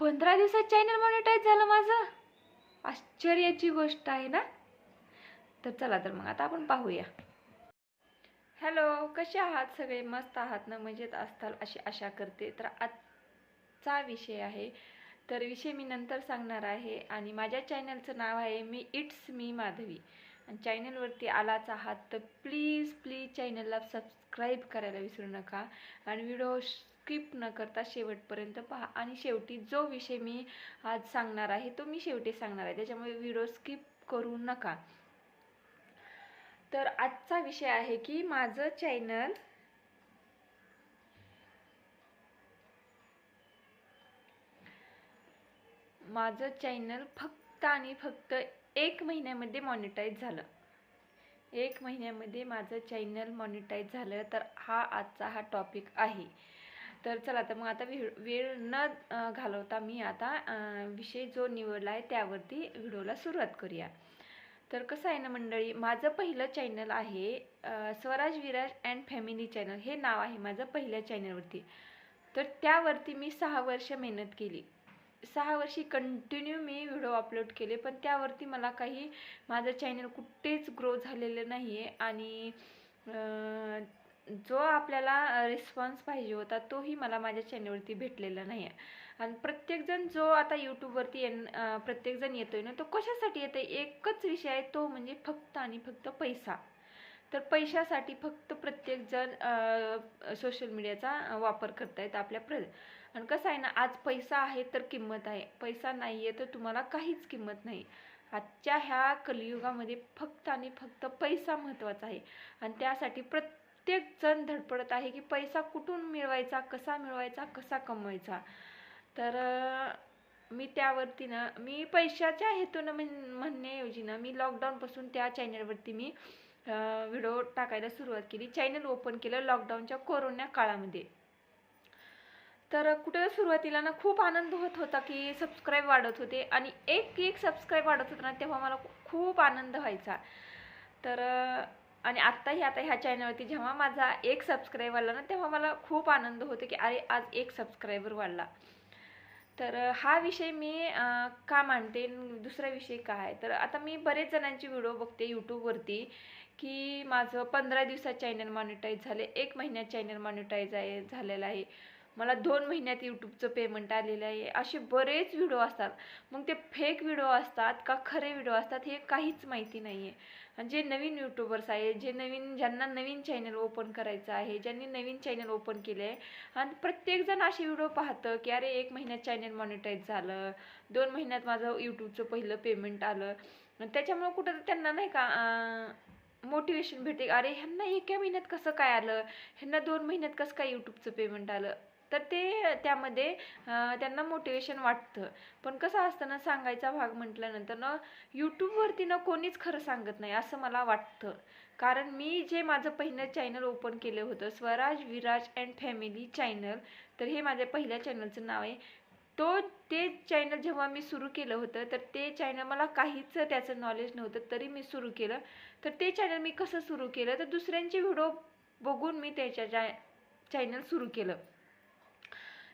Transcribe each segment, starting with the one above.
15 दिवसात channel monetize झालं माझं. आश्चर्याची गोष्ट आहे ना. तर चला तर मग आता आपण पाहूया. हॅलो, कसे आहात सगळे? मस्त आहात ना? मजेत असताल अशी आशा करते. तर आजचा विषय आहे, तर विषय मी नंतर सांगणार आहे. आणि माझ्या चॅनलचं नाव आहे इट्स मी माधवी. आणि चॅनलवरती आलाच आहात तर प्लीज चॅनलला सबस्क्राईब करायला विसरू नका. आणि व्हिडिओ स्किप न करता शेवटपर्यंत पहा. आणि शेवटी जो विषय मी आज सांगणार आहे तो मी शेवटी सांगणार आहे, त्याच्यामुळे व्हिडिओ स्किप करू नका. तर आजचा विषय आहे की माझं चॅनल फक्त आणि फक्त 1 महिन्यामध्ये मॉनिटाईज झालं. 1 महिन्यामध्ये माझं चॅनल मॉनिटाईज झालं. तर आजचा टॉपिक आहे. तर चला तर मग आता वेळ न घालवता मी आता विषय जो निवडला आहे त्यावरती व्हिडिओला सुरुवात करूया. तर कसं आहे ना मंडळी, माझं पहिलं चॅनल आहे Swaraj Viraj and family channel, हे नाव आहे माझं पहिल्या चॅनलवरती. तर त्यावरती मी 6 वर्ष मेहनत केली. 6 वर्षी कंटिन्यू मी व्हिडिओ अपलोड केले, पण त्यावरती मला काही माझं चॅनल कुठेच ग्रो झालेलं नाही आहे. आणि जो आपल्याला रिस्पॉन्स पाहिजे होता तोही मला माझ्या चॅनलवरती भेटलेला नाही आहे. आणि प्रत्येकजण जो आता यूट्यूबवरती प्रत्येकजण येतोय ना, तो कशासाठी येतो? एकच विषय आहे, तो म्हणजे फक्त आणि फक्त पैसा. तर पैशासाठी फक्त प्रत्येकजण सोशल मीडियाचा वापर करतायत आपल्या आणि कसं आहे ना, आज पैसा आहे तर किंमत आहे, पैसा नाही आहे तर तुम्हाला काहीच किंमत नाही. आजच्या ह्या कलियुगामध्ये फक्त आणि फक्त पैसा महत्त्वाचा आहे. आणि त्यासाठी प्रत्येकजण धडपडत आहे की पैसा कुठून मिळवायचा, कसा मिळवायचा, कसा कमवायचा. तर मी त्यावरती ना, मी पैशाच्या हेतून म्हणण्याऐवजी ना, मी लॉकडाऊनपासून त्या चॅनलवरती मी व्हिडिओ टाकायला सुरुवात केली. चॅनल ओपन केलं लॉकडाऊनच्या कोरोना काळामध्ये. तर कुठे सुरुवातीला ना खूप आनंद होत होता की सबस्क्राईब वाढत होते. आणि एक सबस्क्राईब वाढत होतं ना, तेव्हा मला खूप आनंद व्हायचा. तर आणि आता ह्या चॅनलवरती जेव्हा माझा 1 सबस्क्राईब वाढला ना, तेव्हा मला खूप आनंद होतो की अरे आज 1 सबस्क्रायबर वाढला. तर हा विषय मी का मांडते, दुसरा विषय काय आहे, तर आता मी बरेच जणांची व्हिडिओ बघते यूट्यूबवरती की माझं 15 दिवसात चॅनल मॉनिटाईज झाले, 1 महिन्यात चॅनल मॉनिटाईज झालेलं आहे, मला 2 महिन्यात यूट्यूबचं पेमेंट आलेलं आहे. असे बरेच व्हिडिओ असतात. मग ते फेक व्हिडिओ असतात का खरे व्हिडिओ असतात हे काहीच माहिती नाही आहे. आणि जे नवीन यूट्यूबर्स आहे, ज्यांना नवीन चॅनल ओपन करायचं आहे, ज्यांनी नवीन चॅनल ओपन केले आहे, आणि प्रत्येकजण असे व्हिडिओ पाहतं की अरे 1 महिन्यात चॅनल मॉनिटाईज झालं, 2 महिन्यात माझं यूट्यूबचं पहिलं पेमेंट आलं. त्याच्यामुळे कुठं त्यांना नाही का मोटिवेशन भेटते, अरे ह्यांना 1 महिन्यात कसं काय आलं, ह्यांना 2 महिन्यात कसं काय यूट्यूबचं पेमेंट आलं. तर ते त्यामध्ये त्यांना मोटिवेशन वाटतं. पण कसं असतं ना, सांगायचा भाग म्हटल्यानंतर ना, यूट्यूबवरती ना कोणीच खरं सांगत नाही असं मला वाटतं. कारण मी जे माझं पहिलं चॅनल ओपन केलं होतं Swaraj Viraj and family channel, तर हे माझ्या पहिल्या चॅनलचं नाव आहे. ते चॅनल जेव्हा मी सुरू केलं होतं, तर ते चॅनल मला काहीच त्याचं नॉलेज नव्हतं, तरी मी सुरू केलं. तर ते चॅनल मी कसं सुरू केलं, तर दुसऱ्यांचे व्हिडिओ बघून मी त्याच्या चॅनल सुरू केलं.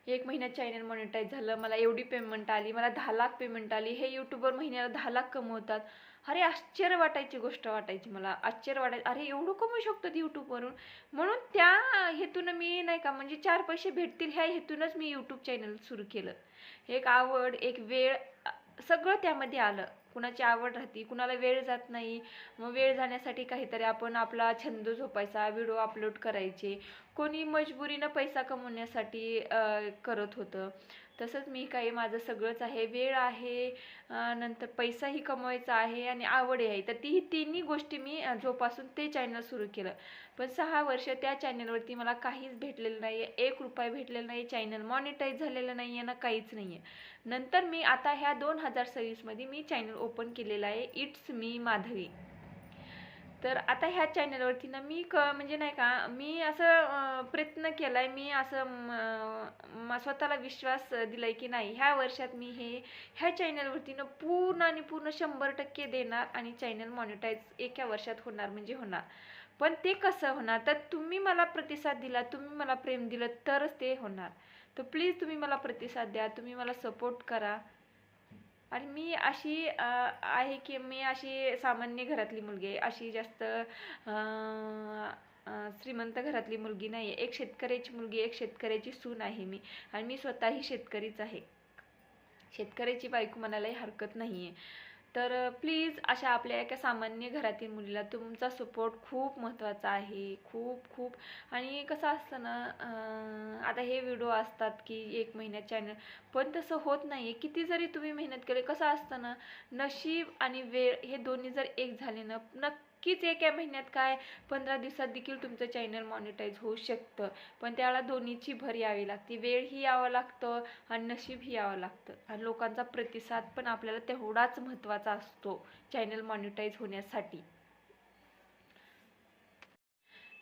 1 महिन्यात चॅनल मॉनिटाईज झालं, मला एवढी पेमेंट आली, मला 10 लाख पेमेंट आली. हे यूट्यूबर महिन्याला 10 लाख कमवतात. अरे आश्चर्य वाटायची गोष्ट वाटायची मला, आश्चर्य वाटायचं, अरे एवढं कमवू शकतात यूट्यूबवरून. म्हणून त्या हेतून मी नाही का, म्हणजे 4 पैसे भेटतील ह्या हेतूनच मी यूट्यूब चॅनल सुरू केलं. एक आवड, एक वेळ, सगळं त्यामध्ये आलं. कुणाची आवड राहते, कुणाला वेळ जात नाही, मग वेळ जाण्यासाठी काहीतरी आपण आपला छंद झोपायचा, व्हिडिओ अपलोड करायचे. कोणी मजबुरीनं पैसा कमवण्यासाठी करत होतं. तसंच मी काही, माझं सगळंच आहे, वेळ आहे, नंतर पैसाही कमवायचा आहे आणि आवडही आहे. तर ती तिन्ही गोष्टी मी जोपासून ते चॅनल सुरू केलं. पण 6 वर्ष त्या चॅनलवरती मला काहीच भेटलेलं नाही आहे, 1 रुपया भेटलेला नाही, चॅनल मॉनिटाईज झालेलं नाही आहे ना, काहीच नाही आहे. नंतर मी आता ह्या 2026मध्ये मी चॅनल ओपन केलेलं आहे इट्स मी माधवी. तर आता ह्या चॅनलवरती ना मी म्हणजे नाही का, मी असं प्रयत्न केला आहे, मी असं स्वतःला विश्वास दिला आहे की नाही, ह्या वर्षात मी ह्या चॅनलवरती ना पूर्ण आणि पूर्ण 100% देणार आणि चॅनल मॉनिटाईज 1 वर्षात होणार म्हणजे होणार. पण ते कसं होणार, तर तुम्ही मला प्रतिसाद दिला, तुम्ही मला प्रेम दिलं तरच ते होणार. तर प्लीज तुम्ही मला प्रतिसाद द्या, तुम्ही मला सपोर्ट करा. आणि मी अशी आहे की मी अशी सामान्य घरातली मुलगी आहे, अशी जास्त श्रीमंत घरातली मुलगी नाही आहे. एक शेतकऱ्याची मुलगी, एक शेतकऱ्याची सून आहे मी. आणि मी स्वतःही शेतकरीच आहे, शेतकऱ्याची बायको म्हणायलाही हरकत नाही आहे. तर प्लीज अशा आपल्या एका सामान्य घरातील मुलीला तुमचा सपोर्ट खूप महत्त्वाचा आहे, खूप खूप. आणि कसं असतं ना, आता हे व्हिडिओ असतात की 1 महिन्यात चॅनल, पण तसं होत नाही आहे. किती जरी तुम्ही मेहनत केली, कसं असतं ना, नशीब आणि वेळ हे दोन्ही जर एक झाले ना, नक्कीच एका महिन्यात काय 15 दिवसात देखील तुमचं चॅनल मॉनिटाईज होऊ शकतं. पण त्याला दोन्हीची भर यावी लागते, वेळही यावं लागतं आणि नशीबही यावं लागतं. आणि लोकांचा प्रतिसाद पण आपल्याला तेवढाच महत्त्वाचा असतो चॅनल मॉनिटाईज होण्यासाठी.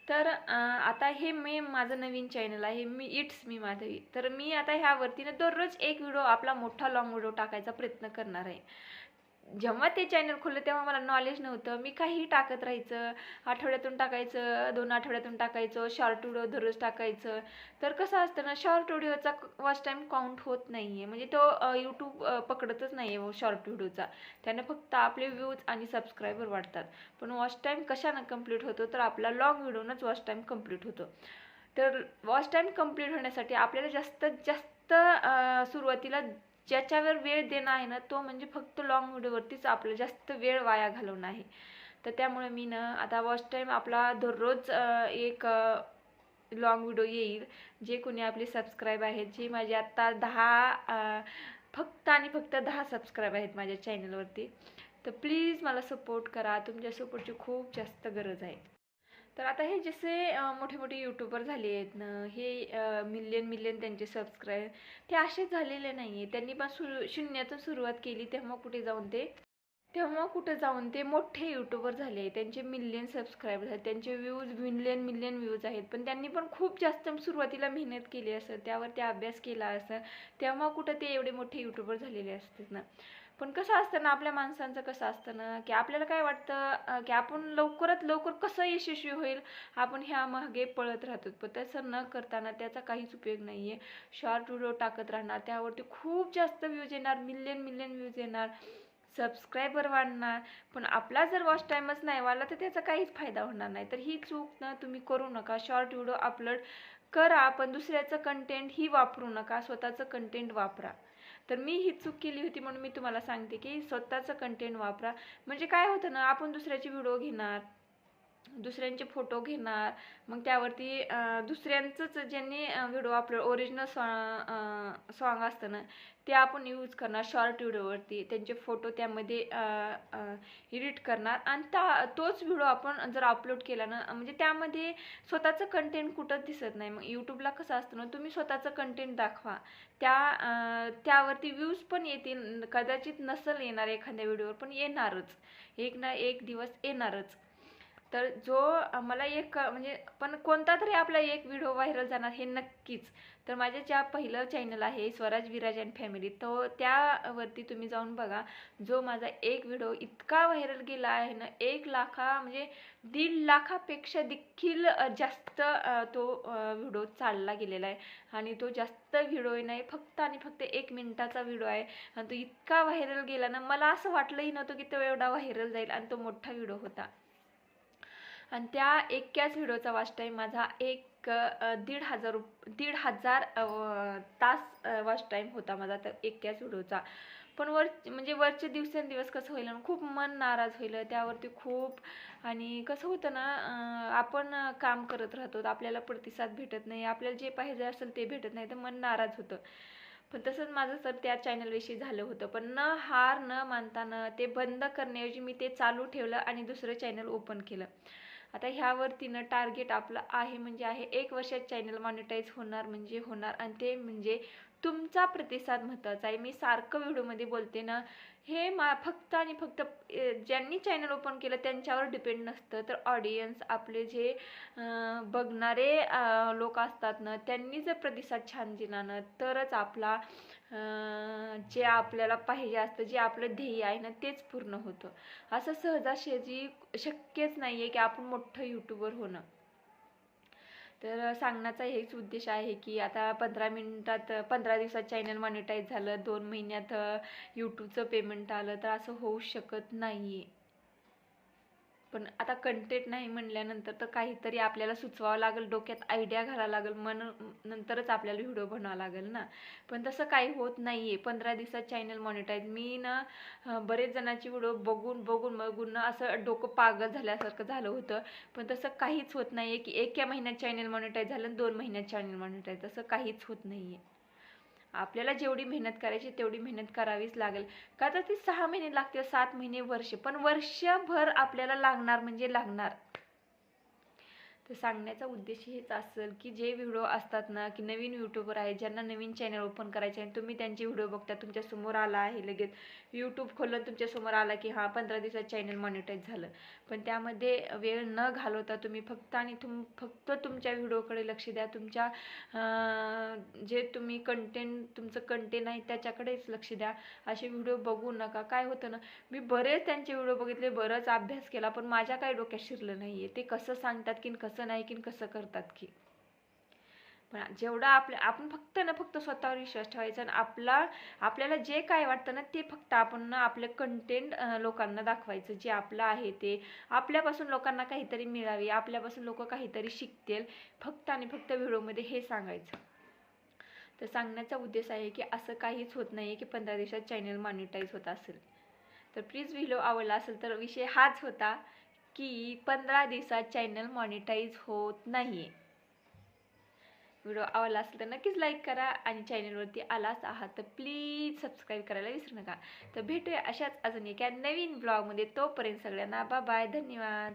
तर आता हे माझं नवीन चॅनल आहे, इट्स मी माधवी. तर मी आता ह्यावरती ना दररोज एक व्हिडिओ, आपला मोठा लॉंग व्हिडिओ टाकायचा प्रयत्न करणार आहे. जेव्हा ते चॅनल खोललं तेव्हा मला नॉलेज नव्हतं, मी काहीही टाकत राहायचं, आठवड्यातून टाकायचं, 2 आठवड्यातून टाकायचं, शॉर्ट व्हिडिओ दररोज टाकायचं. तर कसं असतं ना, शॉर्ट व्हिडिओचा वॉच टाईम काउंट होत नाही आहे, म्हणजे तो यूट्यूब पकडतच नाही आहे शॉर्ट व्हिडिओचा. त्याने फक्त आपले व्ह्यूज आणि सबस्क्रायबर वाढतात. पण वॉच टाईम कशानं कंप्लीट होतो, तर आपला लॉंग व्हिडिओनंच वॉच टाईम कंप्लीट होतो. तर वॉच टाईम कंप्लीट होण्यासाठी आपल्याला जास्तीत जास्त सुरुवातीला ज्याच्यावर वेळ देणं आहे ना, तो म्हणजे फक्त लॉंग व्हिडिओवरतीच आपलं जास्त वेळ वाया घालवणं आहे. तर त्यामुळे मी ना आता वॉच टाईम आपला दररोज एक लॉंग व्हिडिओ येईल. जे कोणी आपले सबस्क्राईब आहेत, जे माझे आत्ता 10 फक्त आणि फक्त 10 सबस्क्राईब आहेत माझ्या चॅनलवरती. तर प्लीज मला सपोर्ट करा, तुमच्या सपोर्टची खूप जास्त गरज आहे. तर आता हे जसे मोठे मोठे यूट्यूबर झाले आहेत ना, हे मिलियन त्यांचे सबस्क्राईब, ते असेच झालेले नाही आहे. त्यांनी पण शून्यातून सुरुवात केली, तेव्हा कुठे जाऊन ते मोठे यूट्यूबर झाले. त्यांचे मिलियन सबस्क्राईबर आहेत, त्यांचे व्ह्यूज मिलियन व्ह्यूज आहेत. पण त्यांनी पण खूप जास्त सुरुवातीला मेहनत केली असं, त्यावरती अभ्यास केला असं, तेव्हा कुठं ते एवढे मोठे यूट्यूबर झालेले असतात ना. पण कसं असतं ना, आपल्या माणसांचं कसं असतं ना, की आपल्याला काय वाटतं की आपण लवकरात लवकर कसं यशस्वी होईल, आपण ह्या मागे पळत राहतो. पण तसं न करताना त्याचा काहीच उपयोग नाही आहे. शॉर्ट व्हिडिओ टाकत राहणार, त्यावरती खूप जास्त व्ह्यूज येणार, मिलियन व्ह्यूज येणार, सबस्क्रायबर वाढणार. पण आपला जर वॉच टाईमच नाही वाढला तर त्याचा काहीच फायदा होणार नाही. तर ही चूक ना तुम्ही करू नका. शॉर्ट व्हिडिओ अपलोड करा, पण दुसऱ्याचं कंटेंट ही वापरू नका, स्वतःचं कंटेंट वापरा. तर मी ही चूक केली होती, म्हणून मी तुम्हाला सांगते की स्वतःचं कंटेंट वापरा. म्हणजे काय होतं ना, आपण दुसऱ्याची व्हिडिओ घेणार, दुसऱ्यांचे फोटो घेणार, मग त्यावरती दुसऱ्यांचंच ज्यांनी व्हिडिओ अपलोड ओरिजिनल सॉन्ग असतं ना, ते आपण यूज करणार शॉर्ट व्हिडिओवरती, त्यांचे फोटो त्यामध्ये एडिट करणार आणि तोच व्हिडिओ आपण जर अपलोड केला ना, म्हणजे त्यामध्ये स्वतःचं कंटेंट कुठंच दिसत नाही. मग यूट्यूबला कसं असतं ना, तुम्ही स्वतःचं कंटेंट दाखवा, त्यावरती व्ह्यूज पण येतील. कदाचित नसेल येणार एखाद्या व्हिडिओवर, पण येणारच, एक ना एक दिवस येणारच. तर मला एक म्हणजे पण कोणता तरी आपला एक व्हिडिओ व्हायरल जाणार हे नक्कीच. तर माझे ज्या पहिलं चॅनल आहे स्वराज विराज अँड फॅमिली, तो त्यावरती तुम्ही जाऊन बघा. जो माझा एक व्हिडिओ इतका व्हायरल गेला आहे ना, 1 म्हणजे 1.5 लाखापेक्षा देखील जास्त तो व्हिडिओ चालला गेलेला आहे. आणि तो जास्त व्हिडिओ नाही, फक्त आणि फक्त 1 मिनिटाचा व्हिडिओ आहे. आणि तो इतका व्हायरल गेला ना, मला असं वाटलंही नव्हतं की तो एवढा व्हायरल जाईल. आणि तो मोठा व्हिडिओ होता. आणि त्या एकाच व्हिडिओचा वॉच टाईम माझा 1,500 तास वॉच टाईम होता माझा त्या एकाच व्हिडिओचा. पण म्हणजे वरचे दिवसेंदिवस कसं होईल ना, खूप मन नाराज होईल त्यावरती खूप. आणि कसं होतं ना, आपण काम करत राहतो, आपल्याला प्रतिसाद भेटत नाही, आपल्याला जे पाहिजे असेल ते भेटत नाही, तर मन नाराज होतं. पण तसंच माझं तर त्या चॅनलविषयी झालं होतं. पण न हार न मानताना ते बंद करण्याऐवजी मी ते चालू ठेवलं आणि दुसरं चॅनल ओपन केलं. आता ह्यावरतीनं टार्गेट आपलं आहे म्हणजे आहे 1 वर्षात चॅनल मॉनिटाईज होणार म्हणजे होणार. आणि ते म्हणजे तुमचा प्रतिसाद महत्त्वाचा आहे. मी सारखं व्हिडिओमध्ये बोलते ना, हे फक्त आणि फक्त ज्यांनी चॅनल ओपन केलं त्यांच्यावर डिपेंड नसतं, तर ऑडियन्स आपले जे बघणारे लोक असतात ना, त्यांनी जर प्रतिसाद छान दिला ना, तरच आपला जे आपल्याला पाहिजे असतं, जे आपलं ध्येय आहे ना, तेच पूर्ण होतं. असं सहजासहजी शक्यच नाही आहे की आपण मोठं यूट्यूबर होणं. तर सांगण्याचा हेच उद्देश आहे की आता 15 दिवसात चॅनल मॉनिटाईज झालं, 2 महिन्यात यूट्यूबचं पेमेंट आलं, तर असं होऊ शकत नाही. पण आता कंटेंट नाही म्हणल्यानंतर तर काहीतरी आपल्याला सुचवावं लागेल, डोक्यात आयडिया घालावं लागेल, नंतरच आपल्याला व्हिडिओ बनवावा लागेल ना. पण तसं काही होत नाही आहे. 15 दिवसात चॅनल मॉनिटाईज. मी ना बरेच जणांची व्हिडिओ बघून ना असं डोकं पागल झाल्यासारखं झालं होतं. पण तसं काहीच होत नाही आहे की एका महिन्यात चॅनल मॉनिटाईज झालं आणि 2 महिन्यात चॅनल मॉनिटाईज, तसं काहीच होत नाही आहे. आपल्याला जेवढी मेहनत करायची तेवढी मेहनत करावीच लागेल. का तर ती 6 महिने लागते, 7 महिने, वर्ष, पण वर्षभर आपल्याला लागणार म्हणजे लागणार. तर सांगण्याचा उद्देश हेच असेल की जे व्हिडिओ असतात ना, की नवीन यूट्यूबर आहे, ज्यांना नवीन चॅनल ओपन करायचे आहे, तुम्ही त्यांचे व्हिडिओ बघता, तुमच्यासमोर आला आहे लगेच यूट्यूब खोलून तुमच्यासमोर आला की हां 15 दिवसात चॅनल मॉनिटाईज झालं, पण त्यामध्ये वेळ न घालवता तुम्ही फक्त तुमच्या व्हिडिओकडे लक्ष द्या. तुमच्या जे तुम्ही तुमचं कंटेंट आहे त्याच्याकडेच लक्ष द्या. असे व्हिडिओ बघू नका. काय होतं ना, मी बरेच त्यांचे व्हिडिओ बघितले, बराच अभ्यास केला, पण माझ्या काही डोक्यात शिरलं नाही आहे ते कसं सांगतात की कसं नाही की कसं करतात की. पण जेवढं आपण फक्त स्वतःवर विश्वास ठेवायचा आणि आपल्याला जे काय वाटतं ना ते फक्त आपण ना आपलं कंटेंट लोकांना दाखवायचं. जे आपलं आहे ते आपल्यापासून लोकांना काहीतरी मिळावे, आपल्यापासून लोक काहीतरी शिकतील, फक्त आणि फक्त व्हिडिओमध्ये हे सांगायचं. तर सांगण्याचा उद्देश आहे की असं काहीच होत नाही की 15 दिवसात चॅनल मॉनिटाईज होत असेल. तर प्लीज व्हिडिओ आवडला असेल तर विषय हाच होता की 15 दिवसात चॅनल मॉनिटाईज होत नाही. व्हिडिओ आवडला असेल तर नक्कीच लाईक करा आणि चॅनलवरती आलाच आहात तर प्लीज सबस्क्राईब करायला विसरू नका. तर भेटूया अशाच अजून एका नवीन ब्लॉगमध्ये. तोपर्यंत सगळ्यांना बाय बाय, धन्यवाद.